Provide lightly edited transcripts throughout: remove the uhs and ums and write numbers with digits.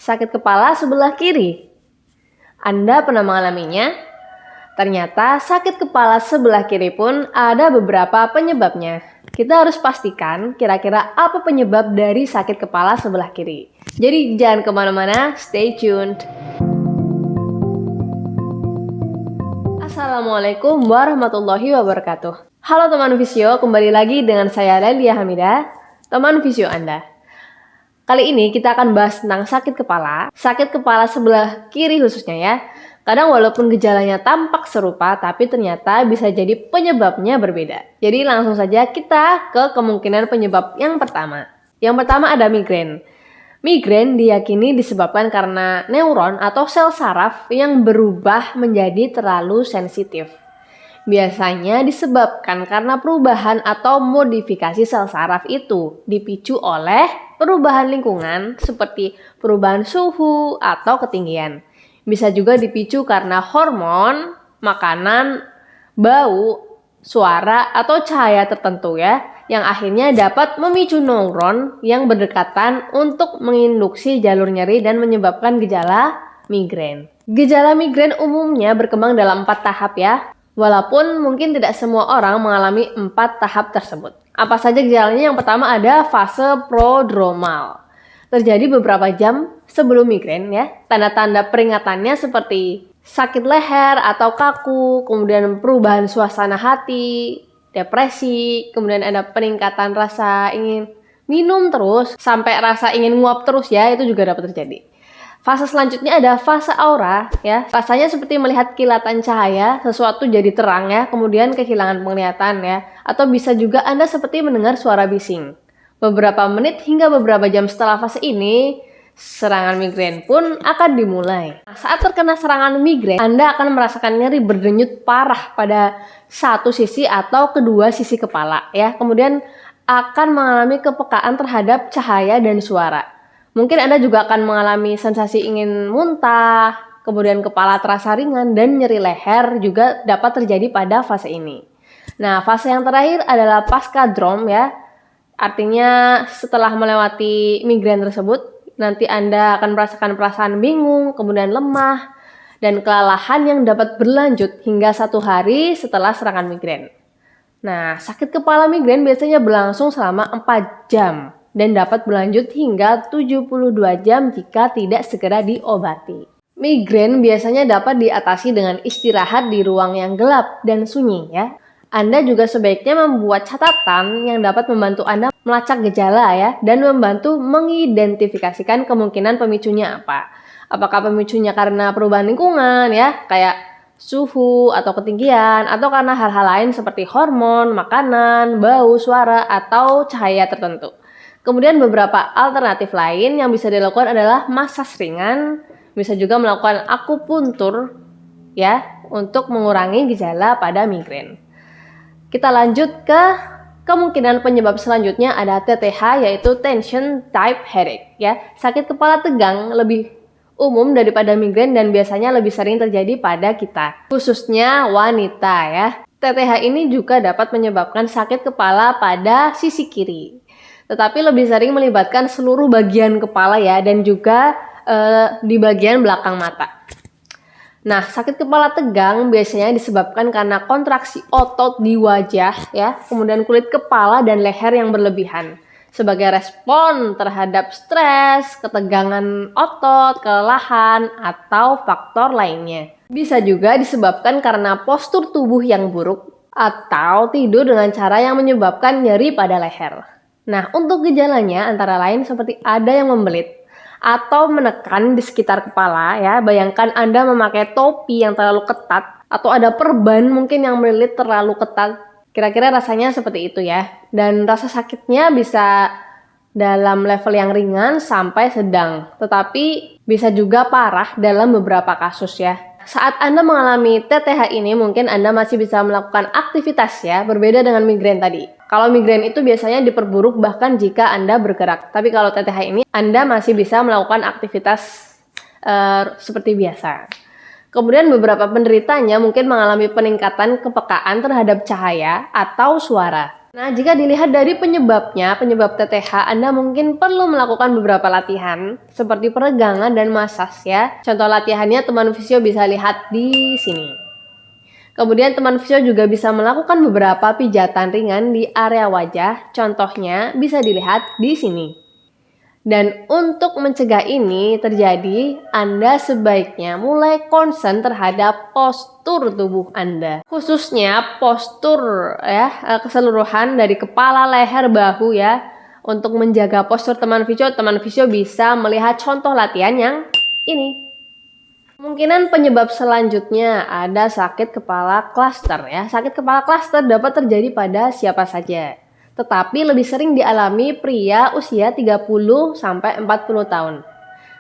Sakit kepala sebelah kiri. Anda pernah mengalaminya? Ternyata sakit kepala sebelah kiri pun ada beberapa penyebabnya. Kita harus pastikan kira-kira apa penyebab dari sakit kepala sebelah kiri. Jadi jangan kemana-mana, stay tuned. Assalamualaikum warahmatullahi wabarakatuh. Halo teman Visio, kembali lagi dengan saya Lelia Hamidah, teman Visio Anda. Kali ini kita akan bahas tentang sakit kepala sebelah kiri khususnya ya. Kadang walaupun gejalanya tampak serupa, tapi ternyata bisa jadi penyebabnya berbeda. Jadi langsung saja kita ke kemungkinan penyebab yang pertama. Yang pertama ada migrain. Migrain diyakini disebabkan karena neuron atau sel saraf yang berubah menjadi terlalu sensitif. Biasanya disebabkan karena perubahan atau modifikasi sel saraf itu dipicu oleh perubahan lingkungan seperti perubahan suhu atau ketinggian. Bisa juga dipicu karena hormon, makanan, bau, suara, atau cahaya tertentu ya, yang akhirnya dapat memicu neuron yang berdekatan untuk menginduksi jalur nyeri dan menyebabkan gejala migrain. Gejala migrain umumnya berkembang dalam 4 tahap ya. Walaupun mungkin tidak semua orang mengalami 4 tahap tersebut. Apa saja gejalanya? Yang pertama ada fase prodromal. Terjadi beberapa jam sebelum migrain ya. Tanda-tanda peringatannya seperti sakit leher atau kaku, kemudian perubahan suasana hati, depresi, kemudian ada peningkatan rasa ingin minum terus, sampai rasa ingin nguap terus ya, itu juga dapat terjadi. Fase selanjutnya ada fase aura ya. Rasanya seperti melihat kilatan cahaya, sesuatu jadi terang ya, kemudian kehilangan penglihatan ya. Atau bisa juga Anda seperti mendengar suara bising. Beberapa menit hingga beberapa jam setelah fase ini, serangan migrain pun akan dimulai. Saat terkena serangan migrain, Anda akan merasakan nyeri berdenyut parah pada satu sisi atau kedua sisi kepala ya. Kemudian akan mengalami kepekaan terhadap cahaya dan suara. Mungkin Anda juga akan mengalami sensasi ingin muntah, kemudian kepala terasa ringan, dan nyeri leher juga dapat terjadi pada fase ini. Nah, fase yang terakhir adalah pasca drop ya. Artinya setelah melewati migrain tersebut, nanti Anda akan merasakan perasaan bingung, kemudian lemah, dan kelelahan yang dapat berlanjut hingga 1 hari setelah serangan migrain. Nah, sakit kepala migrain biasanya berlangsung selama 4 jam. Dan dapat berlanjut hingga 72 jam jika tidak segera diobati. Migrain biasanya dapat diatasi dengan istirahat di ruang yang gelap dan sunyi ya. Anda juga sebaiknya membuat catatan yang dapat membantu Anda melacak gejala ya, dan membantu mengidentifikasikan kemungkinan pemicunya apa. Apakah pemicunya karena perubahan lingkungan ya, kayak suhu atau ketinggian, atau karena hal-hal lain seperti hormon, makanan, bau, suara, atau cahaya tertentu. Kemudian beberapa alternatif lain yang bisa dilakukan adalah masas ringan, bisa juga melakukan akupuntur ya untuk mengurangi gejala pada migrain. Kita lanjut ke kemungkinan penyebab selanjutnya ada TTH, yaitu tension type headache ya. Sakit kepala tegang lebih umum daripada migrain dan biasanya lebih sering terjadi pada kita, khususnya wanita ya. TTH ini juga dapat menyebabkan sakit kepala pada sisi kiri, tetapi lebih sering melibatkan seluruh bagian kepala ya, dan juga di bagian belakang mata. Nah, sakit kepala tegang biasanya disebabkan karena kontraksi otot di wajah ya, kemudian kulit kepala dan leher yang berlebihan sebagai respon terhadap stres, ketegangan otot, kelelahan, atau faktor lainnya. Bisa juga disebabkan karena postur tubuh yang buruk atau tidur dengan cara yang menyebabkan nyeri pada leher. Nah, untuk gejalanya antara lain seperti ada yang membelit atau menekan di sekitar kepala ya. Bayangkan Anda memakai topi yang terlalu ketat, atau ada perban mungkin yang melilit terlalu ketat. Kira-kira rasanya seperti itu ya. Dan rasa sakitnya bisa dalam level yang ringan sampai sedang, tetapi bisa juga parah dalam beberapa kasus ya. Saat Anda mengalami TTH ini, mungkin Anda masih bisa melakukan aktivitas ya, berbeda dengan migrain tadi. Kalau migrain itu biasanya diperburuk bahkan jika Anda bergerak. Tapi kalau TTH ini, Anda masih bisa melakukan aktivitas seperti biasa. Kemudian beberapa penderitanya mungkin mengalami peningkatan kepekaan terhadap cahaya atau suara. Nah, jika dilihat dari penyebabnya, penyebab TTH, Anda mungkin perlu melakukan beberapa latihan seperti peregangan dan masas ya. Contoh latihannya teman fisio bisa lihat di sini. Kemudian teman fisio juga bisa melakukan beberapa pijatan ringan di area wajah. Contohnya bisa dilihat di sini. Dan untuk mencegah ini terjadi, Anda sebaiknya mulai concern terhadap postur tubuh Anda. Khususnya postur ya, keseluruhan dari kepala, leher, bahu ya. Untuk menjaga postur teman fisio bisa melihat contoh latihan yang ini. Kemungkinan penyebab selanjutnya ada sakit kepala klaster ya. Sakit kepala klaster dapat terjadi pada siapa saja, tetapi lebih sering dialami pria usia 30 sampai 40 tahun.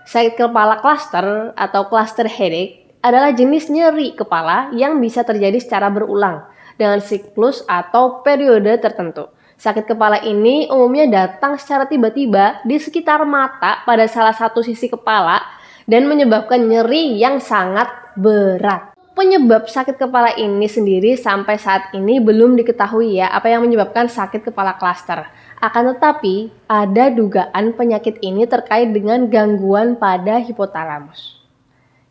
Sakit kepala klaster atau cluster headache adalah jenis nyeri kepala yang bisa terjadi secara berulang dengan siklus atau periode tertentu. Sakit kepala ini umumnya datang secara tiba-tiba di sekitar mata pada salah satu sisi kepala dan menyebabkan nyeri yang sangat berat. Penyebab sakit kepala ini sendiri sampai saat ini belum diketahui ya, apa yang menyebabkan sakit kepala klaster. Akan tetapi, ada dugaan penyakit ini terkait dengan gangguan pada hipotalamus.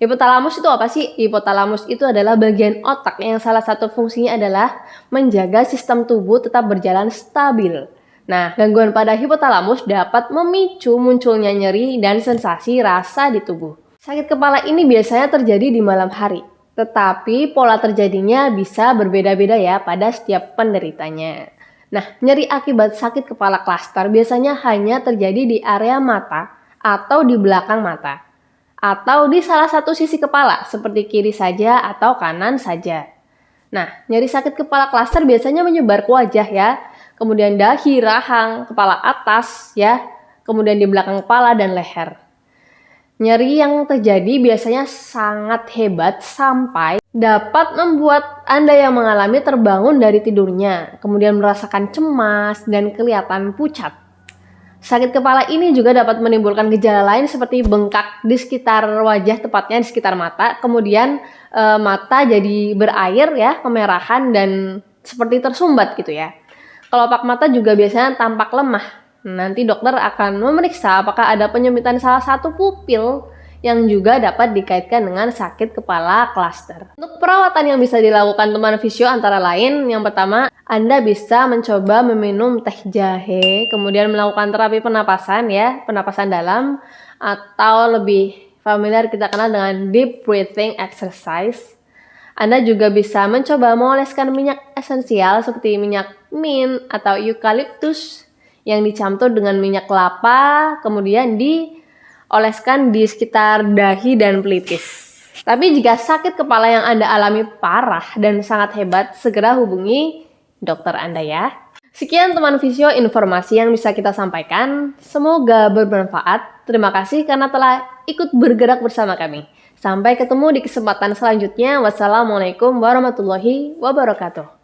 Hipotalamus itu apa sih? Hipotalamus itu adalah bagian otak yang salah satu fungsinya adalah menjaga sistem tubuh tetap berjalan stabil. Nah, gangguan pada hipotalamus dapat memicu munculnya nyeri dan sensasi rasa di tubuh. Sakit kepala ini biasanya terjadi di malam hari, tetapi pola terjadinya bisa berbeda-beda ya pada setiap penderitanya. Nah, nyeri akibat sakit kepala klaster biasanya hanya terjadi di area mata atau di belakang mata, atau di salah satu sisi kepala seperti kiri saja atau kanan saja. Nah, nyeri sakit kepala klaster biasanya menyebar ke wajah ya, kemudian dahi, rahang, kepala atas ya, kemudian di belakang kepala dan leher. Nyeri yang terjadi biasanya sangat hebat sampai dapat membuat Anda yang mengalami terbangun dari tidurnya, kemudian merasakan cemas dan kelihatan pucat. Sakit kepala ini juga dapat menimbulkan gejala lain seperti bengkak di sekitar wajah, tepatnya di sekitar mata, kemudian mata jadi berair ya, kemerahan dan seperti tersumbat gitu ya. Kelopak mata juga biasanya tampak lemah. Nanti dokter akan memeriksa apakah ada penyempitan salah satu pupil yang juga dapat dikaitkan dengan sakit kepala klaster. Untuk perawatan yang bisa dilakukan teman fisio antara lain, yang pertama, Anda bisa mencoba meminum teh jahe, kemudian melakukan terapi penapasan ya, penapasan dalam, atau lebih familiar kita kenal dengan deep breathing exercise. Anda juga bisa mencoba mengoleskan minyak esensial seperti minyak mint atau eukaliptus yang dicampur dengan minyak kelapa, kemudian dioleskan di sekitar dahi dan pelipis. Tapi jika sakit kepala yang Anda alami parah dan sangat hebat, segera hubungi dokter Anda ya. Sekian teman fisio informasi yang bisa kita sampaikan. Semoga bermanfaat. Terima kasih karena telah ikut bergerak bersama kami. Sampai ketemu di kesempatan selanjutnya. Wassalamualaikum warahmatullahi wabarakatuh.